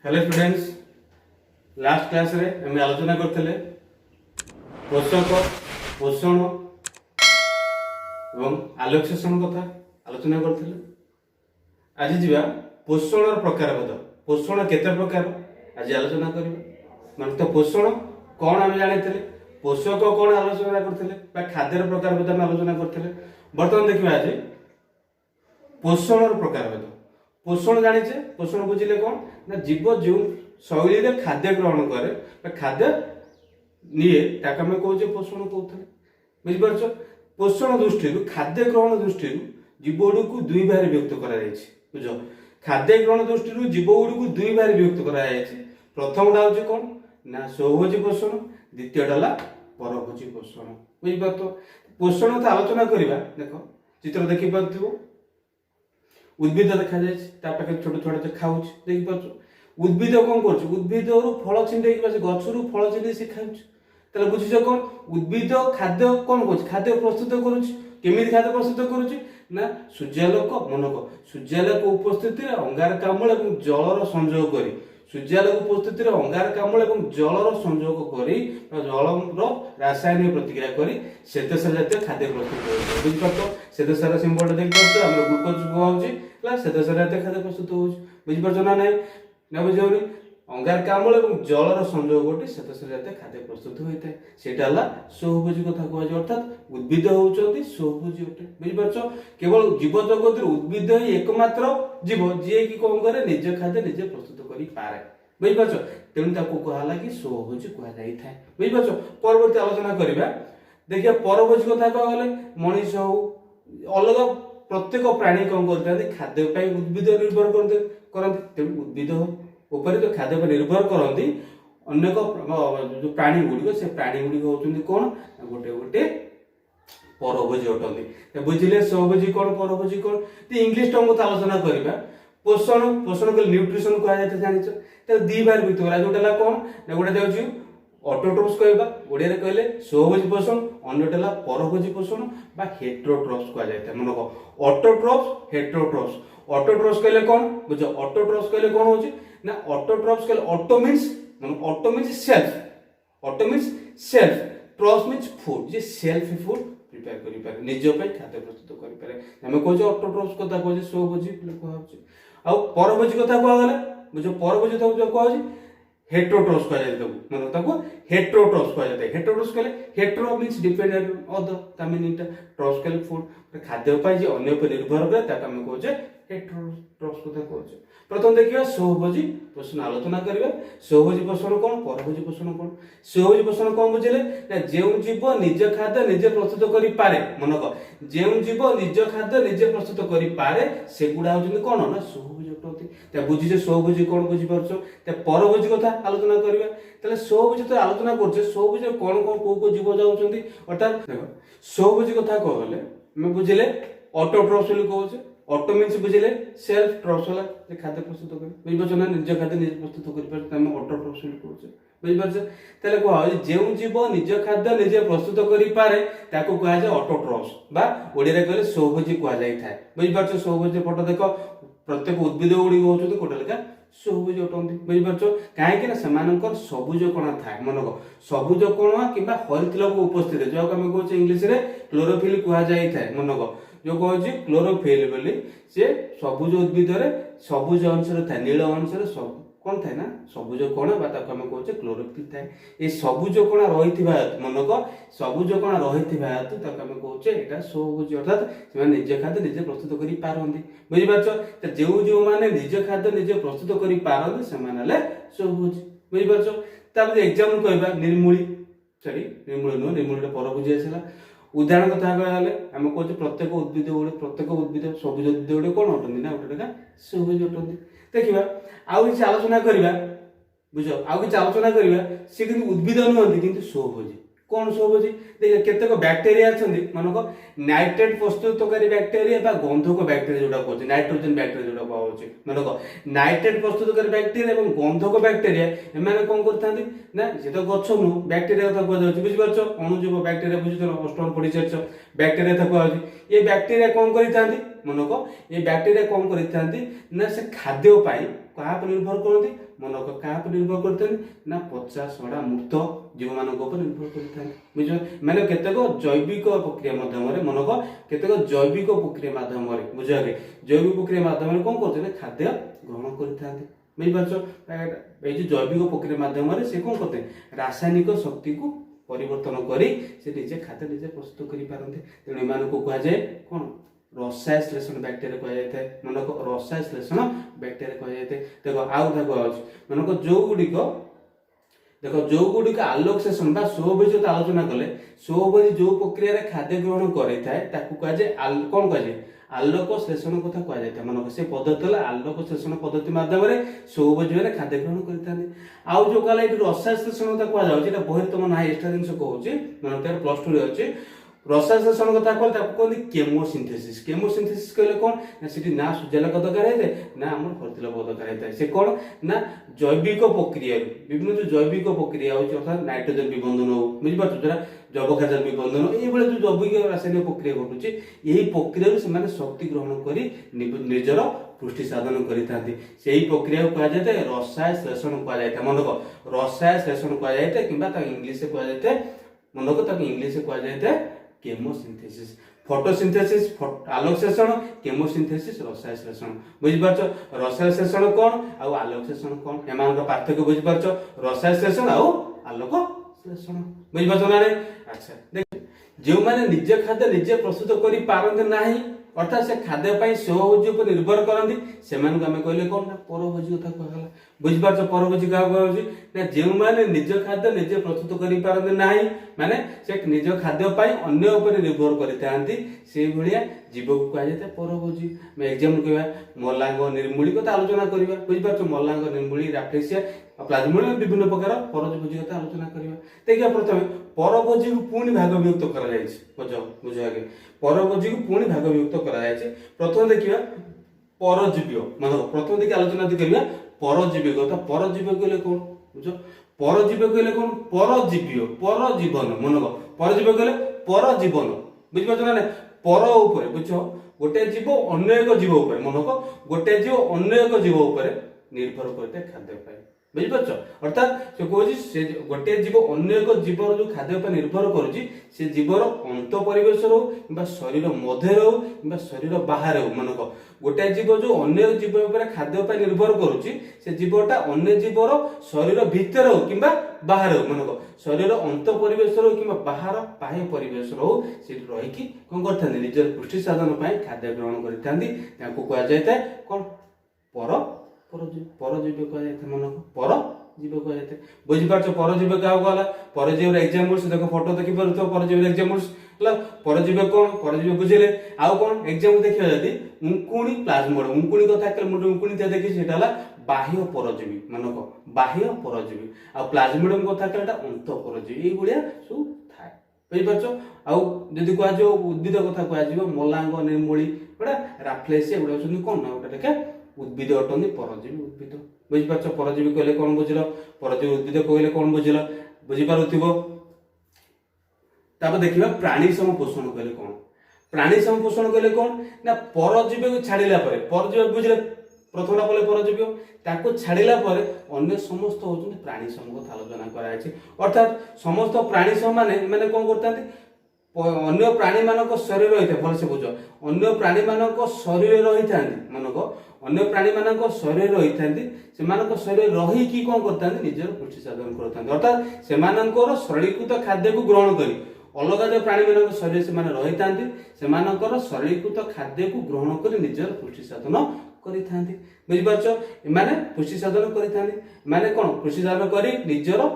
Hello students, last class रे हम आलोचना करते पोषक पोषण एवं आलोक्सेशन कथा आलोचना करते। आज जीवा पोषण प्रकारभेद। पोषण केते प्रकार आज आलोचना करबा। माने तो पोषण कौन आम जानी, पोषक कौन आलोचना करते, खाद्य प्रकारभेद आम आलोचना करते। बर्तमान देखिए आज पोषण प्रकारभेद। पोषण जानिचे, पोषण बुझिले कौन ना जीव जो शैली रे खाद्य ग्रहण करे खाद्य निये ताके हम कहूचे पोषण कहते। बुझिपारछ। पोषण दृष्टि खाद्य ग्रहण दृष्टि जीव गुड़ी को दुई भाग विभक्त करा जायछि। बुझ, खाद्य ग्रहण दृष्टि जीव गुड़ी को दुई भाग विभक्त करा जायछि। प्रथमटा होछि कोन ना स्वभोजी पोषण, द्वितीयटा हला परभोजी पोषण। बुझिपारछ। पोषण तो आलोचना करिबा। देखो चित्र देखि पारथिबो, उद्भिद देखा जाए छोट छोट खाऊ देख पार्छ। उद्भिद कौन कर, उद्भिद फल छिंडे गचर फल छिंडे से खाऊ। बुझीज कौन उद्भिद खाद्य कौन कर, खाद्य प्रस्तुत करुमी खाद्य प्रस्तुत करुच्ची ना सूर्यालोक मनक सूर्यालोक उपस्थित अंगारकाम्ल और जलर संयोग कर सूर्यालोक उपस्थित अंगारकाम्ल और जलर संयोग कर जलर रासायनिक प्रतिक्रिया कर श्वेतसार जातीय खाद्य प्रस्तुत बुझीपार। श्वेतसार सिंबल देख पार्छ ग्लूकोज कौन श्वेतसार जातीय खाद्य प्रस्तुत हो बुझीपार ना ना बुझे अंगारकाम्ल और जलर संयोग घटी श्वेतसार जातीय खाद्य प्रस्तुत होता है। सेटा स्वभोजी कथा कह, अर्थात उद्भिद होती स्वभोजी अटे। बुझीपार। केवल जीव जगत उद्भिद ही एकमात्र जीव जी कि कौन करे निज खाद्य निजे प्रस्तुत कर पारे। बुझीपार। तेणु कहला कि स्वभोजी कहुए। बुझीपार। परवर्ती आलोचना करवा। देखिए परभोजी कथा कहले मनीष हो अलग प्रत्येक प्राणी कौन करते खाद्य उद्भिद निर्भर करते। तेणु उद्भिद ऊपर जो खाद्य पर निर्भर करती अनेक जो प्राणी गुड़िक से प्राणी गुड़िक होती कौन गोटे गोटे परभोजी अटंती। बुझिले स्वभोजी कौन परभोजी कौन। इंग्लीश टर्म को आलोचना करवा। पोषण पोषण को न्यूट्रिशन कहुए जानिछ। दी भाग भितर गला जोटा कौन ना गोटे जाऊँ ऑटोट्रोफ्स कहबा ओडिया रे कहले स्वभोजी पोषण, अन्यटा परभोजी पोषण बा हेटेरोट्रोफ्स कहा जायता। मन को ऑटोट्रोफ्स हेटेरोट्रोफ्स। ऑटोट्रोफ्स कहले कौन बुझ, ऑटोट्रोफ्स कहले कौन होची ना ऑटोट्रोफ्स कहले auto means self, auto means self, trophs means food जे सेल्फ फूड प्रिपेयर करि पारे निज पे खाद्य प्रस्तुत करि पारे। हम कहू ऑटोट्रोफ्स कथा कहू स्वभोजी कहू। आ परभोजी कथा कह गले बुझ, परभोजी तो जो कहू हेटेरोट्रोफ्स कहा जाए मन ताको हेटेरोट्रोफ्स कहा जाए। हेटेरोट्रोफ्स कहले hetero means dependent on other ता मीनिंग ट्रोफ्स कहले फूड खाद्य पाई जे अन्य पर निर्भर करे ताका हम कहू हेटेरोट्रोफ्स कथा कहू। प्रथम देखिए स्वभोजी पोषण आलोचना करिवे। स्वभोजी पोषण कौन, परभोजी पोषण कौन। स्वभोजी पोषण कौन बुझिले ना जेउ जीव निज खाद्य निजे प्रस्तुत करि पारे। मनक जेउ जीव निज खाद्य निजे प्रस्तुत करि पारे सेगुडा होजन कौन ना स्वभोजी अटंती। त बुझिजे स्वभोजी कौन बुझि परछो। त परभोजी कथा आलोचना करिवे। तले स्वभोजी तो आलोचना करछे स्वभोजी कौन कौन को जीव जाउछंती। अर्थात देखो स्वभोजी कथा कहले मैं बुझिले ऑटोट्रोफ्स बोली कहउछे। ऑटो मींस बुझिले सेल्फ, ट्रोफ्स वाला जे खाद्य प्रस्तुत करे बुझिपारछ ना निज खाद्य निज प्रस्तुत करि पारे हम ऑटोट्रोफ्स बोली कहउछे। बुझिपारछ। तले कह जेउ जीव निज खाद्य निजे प्रस्तुत करि पारे ताको कहा जाय ऑटोट्रोफ्स बा ओडिया रे कहले स्वभोजी कहा जाय थाए। बुझिपारछ। स्वभोजी फोटो देखो प्रत्येक उद्भिद गुडी होउछथि कोटा लेखा स्वभोजी अटंती। बुझिपारछ। काहे कि ना समानकर सबुज कणा थाए। मनक सबुज कणा किबा हरित लघु उपस्थित जो हम कहउछे इंग्लिश रे क्लोरोफिल कहा जाय थाए। मनक जो कहूँ क्लोरोफिल बोली से सबुज उद्भिद सबुज अंश थाए नील अंश सब कौन थाए ना सबुज कणा आम कहूँ क्लोरोफिल थाए। ये सबुज कणा रही मनक सबुज कणा रही हेतु आम कहूँ यहाँ स्वभोजी अर्थात से निज खाद्य निजे प्रस्तुत कर पारती। बुझिपार। जो जो मैंने निज खाद्य निजे प्रस्तुत कर पारती से स्वभोजी। बुझिपार। एग्जाम्पल कहवा निर्मूली निर्मूल नुह निर्मूल परभोजी आसला। उदाहरण कथा कहले आम कहूँ प्रत्येक उद्भिद उद्भिद सबुज उद्भिद गोटे कौन अटंती ना गोटे स्वभोजी अटंती। देखा आउ कि आलोचना करवा। बुझ आउ कि आलोचना करवा सी कि उद्भिद नुहति कि स्वभोजी। कौन स्वभोजी देखिए केतेक बैक्टेरिया अच्छी मनक नाइट्रेट प्रस्तुतकारी बैक्टेरिया बा गंधक बैक्टेरिया जोटा कहते नाइट्रोजन बैक्टेरिया जोटा कहूँ मनक नाइट्रेट प्रस्तुतकारी बैक्टेरिया और गंधक बैक्टेरिया एम कौन करते ना ये तो गछ नु बैक्टेरिया कथा कह बुझिपार। अणुजीव बैक्टेरिया बुझे अष्टम पढ़ी सारी बैक्टेरिया कथा कह ये बैक्टेरिया कौन करते मनक ये बैक्टेरिया कौन करते ना से खाद्य क्या निर्भर करती मनक क्या निर्भर करते ना पचा सड़ा मृत जीव मान निर्भर करते बुझ मैंने केतेक जैविक प्रक्रिया माध्यम मनक केतेक जैविक प्रक्रिया माध्यम बुझे जैविक प्रक्रिया माध्यम कौन करते खाद्य ग्रहण करते बुझिपार ये जैविक प्रक्रिया माध्यम से कौन करते रासायनिक शक्ति को परिवर्तन करी से निजे खाद्य निजे प्रस्तुत करें तेणु इन को कहुए कौन रसाय श्लेषण बैक्टेरिया कहुए मनक रसाय श्लेषण बैक्टेरिया कहुए देख आउ कहुच मनक जो गुड़िक देख जो गुड़िक आलोक श्लेषण स्वभोजी आलोचना कले स्वभोजी जो प्रक्रिया खाद्य ग्रहण करें कौन कहुए आलोक श्लेषण कथा कहुए मनक से पद्धति आलोक श्लेषण पद्धति मध्यम स्वभोजी मैंने खाद्य ग्रहण करें आउ जो कहला ये रसाय श्लेषण कथा कहुए बही तुम ना एक्सट्रा जिन कहूँ मन प्लस टू अच्छे रसाय श्लेषण कथा कहते केमोसिंथेसिस केमोसिंथेसिस कहले कौन ना सीटी ना सूर्यालोक दरकार होता है ना आम फर्टिलाइजर दरकार होता है से कौन ना जैविक प्रक्रिया विभिन्न जो जैविक प्रक्रिया होती अर्थात नाइट्रोजन विबंधन हो बुझिपार जो जैव खाद्य विबंधन ये जो जैविक रासायनिक प्रक्रिया घटुची यही प्रक्रिया से शक्ति ग्रहण कर निजर पुष्टि साधन करते से प्रक्रिया कहुए रसाय श्लेषण कहुए मनक रसाय श्लेषण कहुए कि इंग्लीश कहुए मनक इंग्लीश कहुए केमोसिंथेसिस फोटोसिंथेसिस आलोक श्लेषण केमोसिंथेसिस रसाय श्लेषण बुझिपार रसाय श्लेषण कौन आउ आलोक श्लेषण कौन एम पार्थक्य बुझिपार रसाय श्लेषण आउ आलोक श्लेषण बुझिपार ना अच्छा देख जो मैंने निज खाद्य निजे प्रस्तुत कर पारते ना अर्थात से खाद्य स्वभोजी उपर निर्भर करती से कहले कौन ना परभोजी कथा कहला बुझिपार परभोजी क्या कहूँ ना जो मैंने निज खाद्य निजे प्रस्तुत कर पारते ना माने से निज खाद्य अन्य उपर निर्भर करते से भाया जीव को कहुए परभोजी एग्जाम कह मलांग निर्मूली कथा आलोचना करवा बुझिपार मलांग निर्मूली राफ्लेक्सिया प्लाज्मोडियम विभिन्न प्रकार परभोजी कथा आलोचना करवा देखिए प्रथम परभोजी को पुणी भाग विभक्त बुझ आगे परभोजी को पुणी भाग विभक्त प्रथम देखिए परजीवी मान प्रथम देखिए आलोचना करवा परजीवी कथा परजीवी कहले कौन बुझ परजीवी कहले कौन परजीवी परजीवन मन परजीवी कहले परजीवन बुझिपार ना पर उपर बुझ गोटे जीव अन्य एक जीव उपर मनक गोटे जीव अन्य एक जीव उपर निर्भर करते खाद्य बुझिपार अर्थात से कहे से गोटे जीव अन्य एक जीवर जो खाद्य पर निर्भर करुच्ची से जीवर अंत परिवेश हो कि शरीर मध्य हो कि शरीर बाहर हो मनक गोटे जीव जो अन्य जीव पर खाद्य पर निर्भर करुच्ची से जीवटा अन्य जीवर शरीर भितर हो कि बाहर हो मनक शरीर अंत परिवेश हो कि बाहर बाह्य परिवेश हो से रही कौन करते निजर पुष्टि साधन खाद्य ग्रहण करते कहुए कौन पर परजीवी कहुए मनक परजीवी कहुए बुझिपार परजीवी क्या कहला परजीवी एग्जाम्पल्स देख फोटो देखी पार परजीवी एग्जाम्पल्स परजीवी कौन परजीवी बुझे आउ कौन एग्जाम देखिए जदि उंकुणी प्लाज्मोडियम उंकुणी कथा कहले उंकुणी देखी से बाह्य परजीवी मनक बाह्य परजीवी आ प्लाज्मोडियम कथा कहले अंत परजीवी ये भाया सब थाए बुझिपार आदि कह उद्भिद कथा कह मलांग निर्मूली गोटा राफ्लेसिया गुड़ा कौन ना गोटे देखे उद्भिद अटंती परजीवी उद्भिद बुझिपार परजीवी कहले कौन बुझल परजीवी उद्भिद कहले कौन बुझल बुझिपारुथिबो तापर देखिबा प्राणी सम पोषण कहले कौन प्राणी सम पोषण कहले कौन ना परजीवी को छाड़िला परे परजीवी बुझले प्रथमटा बोले परजीवी ताको छाड़िला परे अन्य समस्त होचुंती प्राणी सम कथा आलोचना करायछि अर्थात समस्त प्राणी सम माने कोन करतांती अन्य प्राणी मानक शरीर रही भलसे बुझ अन्य प्राणी मानक शरीर रही था मानक अन्य प्राणी मानक शरीर रही था शरीर रही कि कौन करता निजर पुष्टि साधन करता अर्थात से सरलीकृत खाद्य को ग्रहण करी अलग जो प्राणी मान शरीर से रही था सरलीकृत खाद्य को ग्रहण कर निजर पुष्टि साधन करें बुझिपार पुष्टि साधन करें कौन पुष्टि साधन कर निजर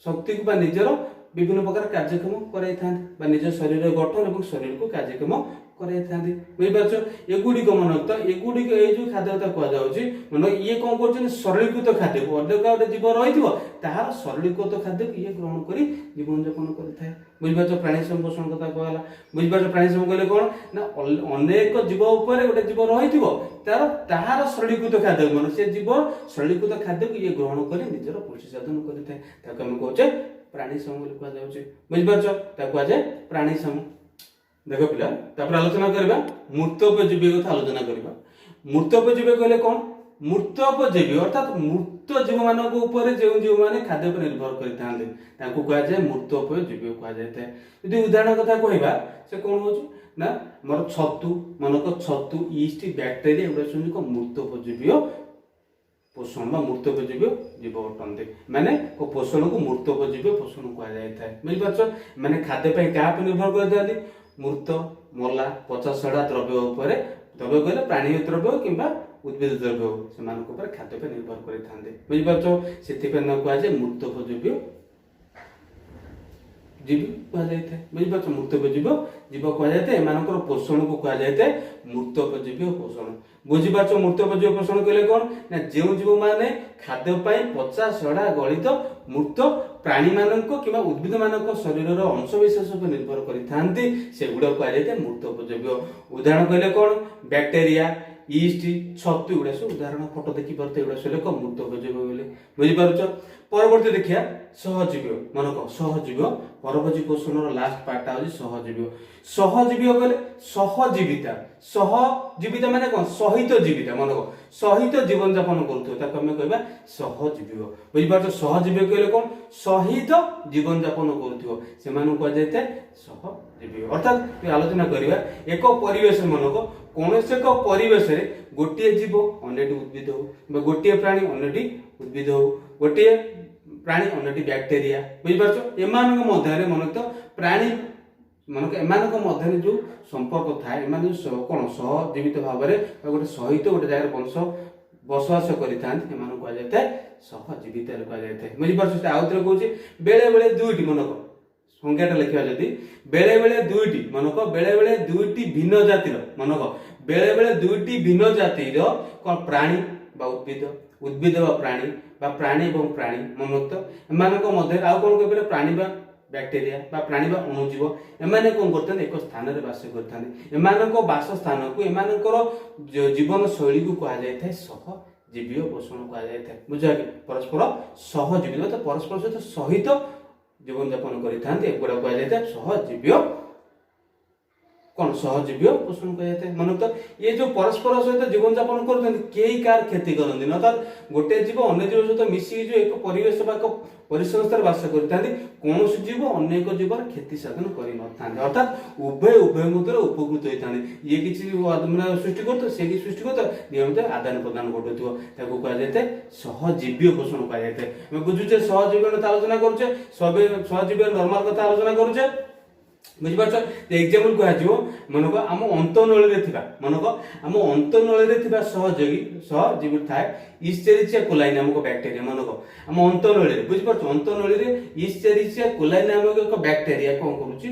शक्ति को निजर विभिन्न प्रकार कार्यक्रम कराई निज शरीर गठन और शरीर को कार्यक्रम कराई बुझिपार एगुड़िक मन तो एगुड़िक ये जो खाद्य कहुच्छी मन ये कौन कर सरलीकृत खाद्य को अन्य गोटे जीव रही तार सरलीकृत खाद्य को ये ग्रहण कर जीवन यापन करें बुझिपार प्राणी संपोषण कथा कहला बुझिपार प्राणी सम कहले कौन ना अनेक जीव उपर गोटे जीव रही तार सरलीकृत खाद्य मन से जीव सरलीकृत खाद्य को ये ग्रहण कर निजर पुष्टि साधन करें आम कहे प्राणी सम कहुचे बुझिपार कहुए प्राणी सम देख पिला आलोचना करवा मूर्तोपजीवी कथा आलोचना करवा मूर्तोपजीवी कहले कौन मूर्तोपजीवी अर्थात मूर्त जीव मानक ऊपर जो जीव माने खाद्य पर निर्भर करते तांको कहा जाए मृतोपय जीव कहा जाए। यदि उदाहरण कथा कहबा से कौन होची ना मोर छतु मानक छतु ईस्ट बैक्टेरिया एगुड़ा सुन मृतोपजीवी पोषण मृतोपजीवी जीव अटंती माने पोषण को मृतोपजीवी पोषण कहा जाए। बुझिपार माने खाद्य क्या निर्भर करते मृत मला पचा सड़ा द्रव्य द्रव्य कहले प्राणी द्रव्य किंबा उद्भिद द्रव्य से खाद्य पे निर्भर करते। बुझिपार से कहा जाए मृतोपजीवी जीव कहा जाए। बुझिपार मृतोपजीव जीव कहा जाए एम पोषण को कहा जाए मृतोपजीवी पोषण। बुझिपार मृतोपजीवी पोषण कहले कौन ना जो जीव माने खाद्य पचा सड़ा गलित मृत प्राणी मानक कि उद्भिद मानक शरीर अंशविशेष पर निर्भर करते से गुड़ा कहा जाए मृतोपजीवी। उदाहरण कहले कौन बैक्टेरिया ईस्ट छतु गुड़ा सब उदाहरण फोटो देखी पार्थे एगुड़ा सब मृतोपजीवी बोले। बुझिपार परवर्ती देखिया सहजीवी मनक सहजीवी परभोजी पोषण लास्ट पार्टा हूँ सहजीवी। सहजीवी कहले सहजीविता सहजीविता माने कौन सहित जीविता मनक सहित जीवन यापन करें सहजीवी। बुझिपार सहजीवी कहले कौन सहित जीवन यापन कर सहजीवी। अर्थात आलोचना करवा एक परिवेश मनक कौन एक परिवेश गोटे जीव अन्यटी उद्भिद हो गोटे प्राणी अन्यटी उद्भिद हो गोटे प्राणी अन्यटी बैक्टेरिया। बुझिपार एम मन तो प्राणी मानक एम मध्य जो संपर्क थाए कौन सहजीवित भाव में गोटे सहित गोटे जगह वंश बसवास करें जाए सहजीवित कहा जाए। बुझिपार आउ थे कौन बेले बेले दुईटी मनक संज्ञाटा लिखा जदि बेले बेले दुईटी मनक बेले बेले दुईटी भिन्न जातिर मनक बेले बेले दुईटी भिन्न जातिर कौन प्राणी बा उद्भिद उद्भिद बा प्राणी एवं प्राणी मनक एमानक मध्य आउ कौन कह प्राणी बा बैक्टेरिया बा प्राणी बा अणुजीव एमाने कौन करते एक स्थान में बास करते एमानक बास स्थान को एमानकर जीवन शैली को कहा जाए सहजीवी पोषण कहा जाए। बुझा कि परस्पर सहजीवी मतलब परस्पर सहित सहित जीवन यापन करते गुड़ा कहा जाए सहजीवी कौन सहजीवी पोषण कहा जाए। मन तो ये जो परस्पर सहित जीवन यापन करते कार क्षति करते अर्थात गोटे जीव अन्य जीव सहित मिसिकी जो एक परिवेश परिसंस्थान बास करते कौन जीव अन्य एक जीवर क्षति साधन कर अर्थात उभय उभय मध्य उपकृत होता ये किसी सृष्टि करते से सृष्टि करते नियमित आदान प्रदान घटुव कहा जाए सहजीवी पोषण कहा जाए। बुझुचे सहजीवी आलोचना करुचे सहजीवी नॉर्मल कथा आलोचना करुचे। बुझिपार एग्जाम्पल कह मनक आम अंतनली मनक आम अंतनली सहजीवी थाए इस्चेरिचिया कोलाई नामक बैक्टेरिया मनक आम अंतनली बुझिपार अंतनली इस्चेरिचिया कोलाई नामक एक बैक्टेरिया कौन करुच्ची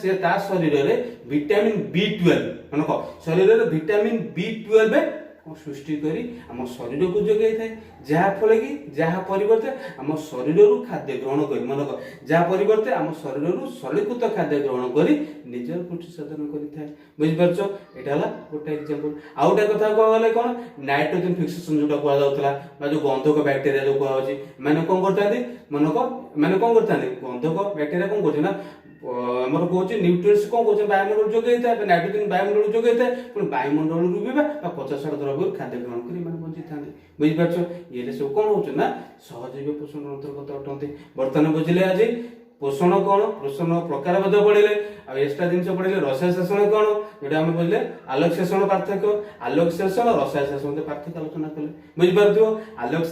से शरीर में विटामिन B12 मनक शरीर में विटामिन B12 सृष्टि करी आम शरीर को जगै थाए जहाँफल कि जहाँ परिवर्ते आम शरीर खाद्य ग्रहण कर मनक जहाँ परिवर्ते आम शरीर सरलीकृत खाद्य ग्रहण कर निजर पुष्टि साधन करें। बुझिपार यहाँ गोटे एग्जाम्पल आउ गोटे कथा कहले कौन नाइट्रोजन फिक्सेशन जो कहुला जो गंधक बैक्टेरिया जो कहुच्छी मैंने कौन करते मनक मैंने कौन करते गंधक बैक्टेरिया कौन कर आमर कौन न्यूट्रिएंट्स कौन कौन वायुमंडल जोगे था नाइट्रोजन वायुमंडल जोगे था पुणी वायुमंडल भी पचास द्रव्य खाद्य ग्रहण कर बंची था। बुझिपार ये सब कौन हो सहजीवी पोषण अंतर्गत अटंती। बर्तमान बुझे आज पोषण कौन पोषण प्रकार भेद पढ़े एक्सट्रा जिन पढ़े रसाय शोषण कौन जोटा आम बुझे आलोक शोषण पार्थक्य आलोक शोषण रसाय शोषण पार्थक्य आलोचना कले। बुझिपार आलोक